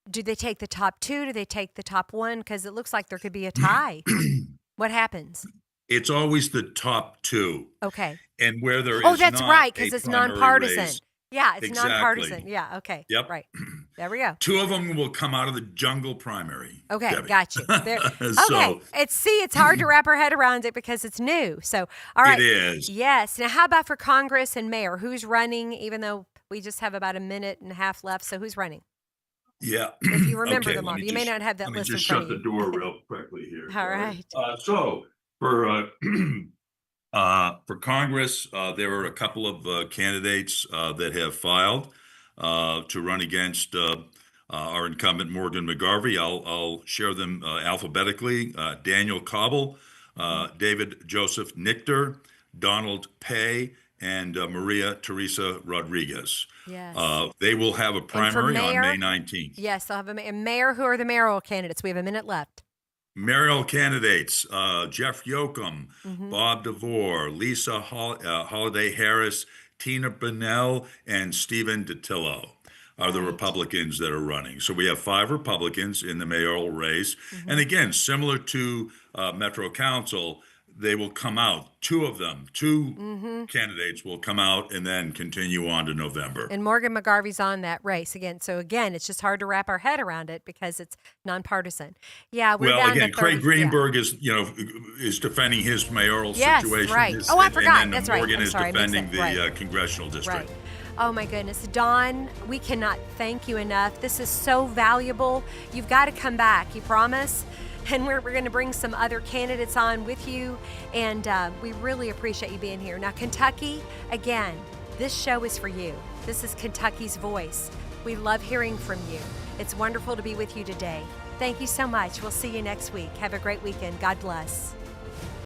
do they take the top 2? Do they take the top 1? Because it looks like there could be a tie. What happens? It's always the top 2. Okay. And where there is oh, that's not right, because it's primary nonpartisan. race, Yeah, it's exactly. nonpartisan. Yeah, okay. Yep. Right. There we go. 2 of them will come out of the jungle primary. Okay, Debbie. got you. There. So- Okay, it's hard to wrap our head around it because it's new. So, all right. It is. Yes. Now, how about for Congress and mayor? Who's running? Even though we just have about a minute and a half left, so who's running? Yeah. If you remember Okay, them let all, me you may just- not have that Let me list just in front shut the of you. door real quickly here. All right. So for Congress, there are a couple of candidates that have filed to run against our incumbent Morgan McGarvey. I'll share them alphabetically. Daniel Cobble, David Joseph Nichter, Donald Pay, and Maria Teresa Rodriguez. Yes. They will have a primary mayor? on May 19th. Yes, they'll have a mayor. Who are the mayoral candidates? We have a minute left. Mayoral candidates, Jeff Yoakum, Bob DeVore, Lisa Holiday Harris, Tina Bunnell, and Stephen DiTillo are the Republicans that are running. So we have 5 Republicans in the mayoral race. And again, similar to Metro Council, they will come out. 2 of them, 2 candidates will come out and then continue on to November. And Morgan McGarvey's on that race again. So again, it's just hard to wrap our head around it because it's nonpartisan. Yeah, we're down again, to 30, Craig Greenberg is defending his mayoral Yes, situation. right. Oh, I forgot. And then That's right. Morgan I'm is sorry, I mixed defending it. the Right. congressional district. Right. Oh my goodness. Don, we cannot thank you enough. This is so valuable. You've got to come back, you promise? And we're going to bring some other candidates on with you. And we really appreciate you being here. Now, Kentucky, again, this show is for you. This is Kentucky's Voice. We love hearing from you. It's wonderful to be with you today. Thank you so much. We'll see you next week. Have a great weekend. God bless.